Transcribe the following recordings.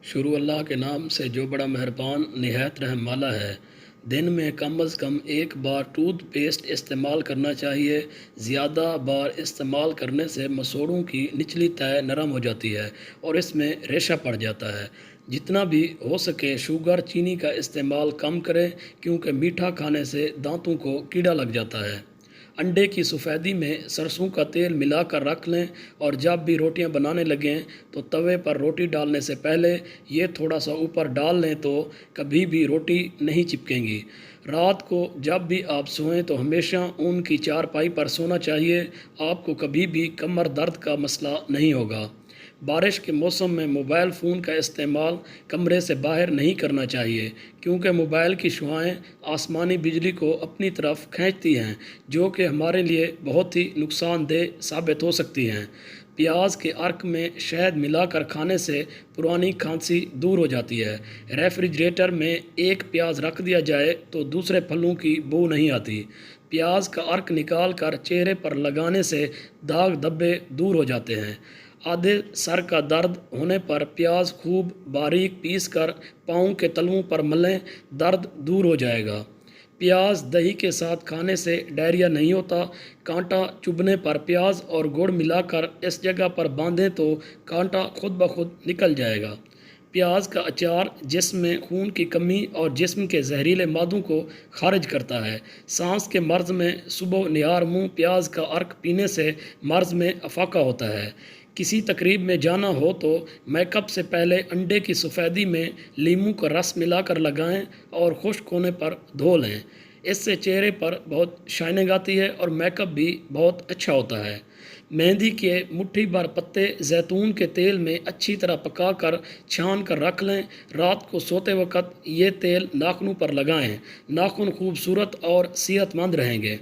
شروع اللہ کے نام سے جو بڑا مہربان نہایت رحم والا ہے۔ دن میں کم از کم ایک بار ٹوتھ پیسٹ استعمال کرنا چاہیے۔ زیادہ بار استعمال کرنے سے مسوڑھوں کی نچلی تہہ نرم ہو جاتی ہے اور اس میں ریشہ پڑ جاتا ہے۔ جتنا بھی ہو سکے شوگر چینی کا استعمال کم کریں کیونکہ میٹھا کھانے سے دانتوں کو کیڑا لگ جاتا ہے۔ انڈے کی سفیدی میں سرسوں کا تیل ملا کر رکھ لیں اور جب بھی روٹیاں بنانے لگیں تو توے پر روٹی ڈالنے سے پہلے یہ تھوڑا سا اوپر ڈال لیں تو کبھی بھی روٹی نہیں چپکیں گی۔ رات کو جب بھی آپ سوئیں تو ہمیشہ اون کی چارپائی پر سونا چاہیے۔ آپ کو کبھی بھی کمر درد کا مسئلہ نہیں ہوگا۔ بارش کے موسم میں موبائل فون کا استعمال کمرے سے باہر نہیں کرنا چاہیے کیونکہ موبائل کی شعاعیں آسمانی بجلی کو اپنی طرف کھینچتی ہیں جو کہ ہمارے لیے بہت ہی نقصان دہ ثابت ہو سکتی ہیں۔ پیاز کے عرق میں شہد ملا کر کھانے سے پرانی کھانسی دور ہو جاتی ہے۔ ریفریجریٹر میں ایک پیاز رکھ دیا جائے تو دوسرے پھلوں کی بو نہیں آتی۔ پیاز کا عرق نکال کر چہرے پر لگانے سے داغ دھبے دور ہو جاتے ہیں۔ آدھے سر کا درد ہونے پر پیاز خوب باریک پیس کر پاؤں کے تلوؤں پر ملیں، درد دور ہو جائے گا۔ پیاز دہی کے ساتھ کھانے سے ڈائریا نہیں ہوتا۔ کانٹا چبھنے پر پیاز اور گڑ ملا کر اس جگہ پر باندھیں تو کانٹا خود بخود نکل جائے گا۔ پیاز کا اچار جسم میں خون کی کمی اور جسم کے زہریلے مادوں کو خارج کرتا ہے۔ سانس کے مرض میں صبح نہار منہ پیاز کا عرق پینے سے مرض میں افاقہ ہوتا ہے۔ کسی تقریب میں جانا ہو تو میک اپ سے پہلے انڈے کی سفیدی میں لیموں کا رس ملا کر لگائیں اور خشک ہونے پر دھو لیں۔ اس سے چہرے پر بہت شائننگ آتی ہے اور میک اپ بھی بہت اچھا ہوتا ہے۔ مہندی کے مٹھی بھر پتے زیتون کے تیل میں اچھی طرح پکا کر چھان کر رکھ لیں۔ رات کو سوتے وقت یہ تیل ناخنوں پر لگائیں۔ ناخن خوبصورت اور صحت مند رہیں گے۔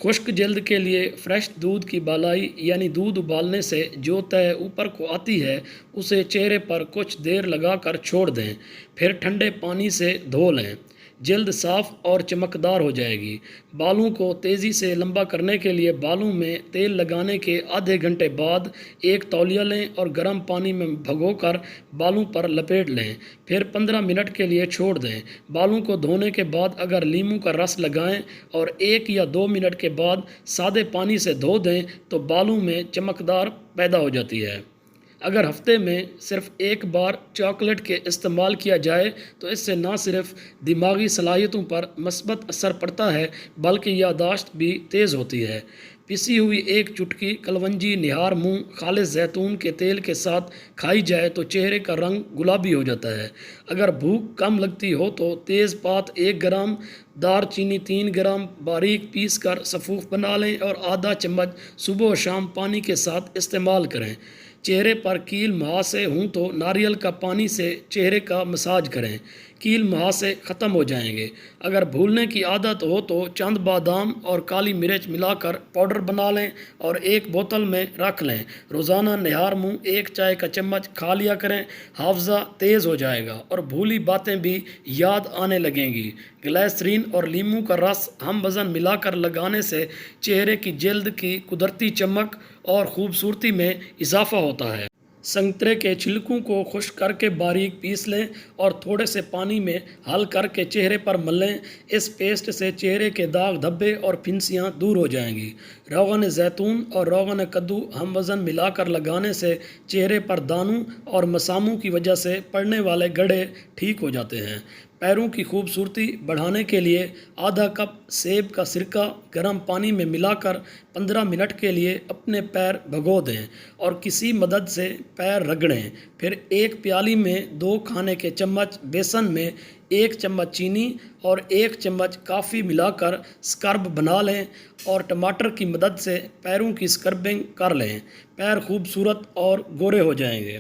خشک جلد کے لیے فریش دودھ کی بالائی یعنی دودھ ابالنے سے جو تہہ اوپر کو آتی ہے اسے چہرے پر کچھ دیر لگا کر چھوڑ دیں، پھر ٹھنڈے پانی سے دھو لیں۔ جلد صاف اور چمکدار ہو جائے گی۔ بالوں کو تیزی سے لمبا کرنے کے لیے بالوں میں تیل لگانے کے آدھے گھنٹے بعد ایک تولیہ لیں اور گرم پانی میں بھگو کر بالوں پر لپیٹ لیں، پھر 15 منٹ کے لیے چھوڑ دیں۔ بالوں کو دھونے کے بعد اگر لیموں کا رس لگائیں اور 1 یا 2 منٹ کے بعد سادے پانی سے دھو دیں تو بالوں میں چمکدار پیدا ہو جاتی ہے۔ اگر ہفتے میں صرف ایک بار چاکلیٹ کے استعمال کیا جائے تو اس سے نہ صرف دماغی صلاحیتوں پر مثبت اثر پڑتا ہے بلکہ یادداشت بھی تیز ہوتی ہے۔ پسی ہوئی ایک چٹکی کلونجی نہار منہ خالص زیتون کے تیل کے ساتھ کھائی جائے تو چہرے کا رنگ گلابی ہو جاتا ہے۔ اگر بھوک کم لگتی ہو تو تیز پات 1 گرام، دار چینی 3 گرام باریک پیس کر سفوف بنا لیں اور آدھا چمچ صبح و شام پانی کے ساتھ استعمال کریں۔ چہرے پر کیل مہاسے ہوں تو ناریل کا پانی سے چہرے کا مساج کریں، کیل مہاسے ختم ہو جائیں گے۔ اگر بھولنے کی عادت ہو تو چند بادام اور کالی مرچ ملا کر پاؤڈر بنا لیں اور ایک بوتل میں رکھ لیں۔ روزانہ نہار منہ 1 چائے کا چمچ کھا لیا کریں، حافظہ تیز ہو جائے گا اور بھولی باتیں بھی یاد آنے لگیں گی۔ گلیسرین اور لیموں کا رس ہم وزن ملا کر لگانے سے چہرے کی جلد کی قدرتی چمک اور خوبصورتی میں اضافہ ہوتا ہے۔ سنترے کے چھلکوں کو خشک کر کے باریک پیس لیں اور تھوڑے سے پانی میں حل کر کے چہرے پر ملیں۔ اس پیسٹ سے چہرے کے داغ دھبے اور پھنسیاں دور ہو جائیں گی۔ روغن زیتون اور روغن کدو ہم وزن ملا کر لگانے سے چہرے پر دانوں اور مساموں کی وجہ سے پڑنے والے گڑھے ٹھیک ہو جاتے ہیں۔ پیروں کی خوبصورتی بڑھانے کے لیے آدھا کپ سیب کا سرکہ گرم پانی میں ملا کر 15 منٹ کے لیے اپنے پیر بھگو دیں اور کسی مدد سے پیر رگڑیں، پھر ایک پیالی میں 2 کھانے کے چمچ بیسن میں 1 چمچ چینی اور 1 چمچ کافی ملا کر سکرب بنا لیں اور ٹماٹر کی مدد سے پیروں کی سکربنگ کر لیں۔ پیر خوبصورت اور گورے ہو جائیں گے۔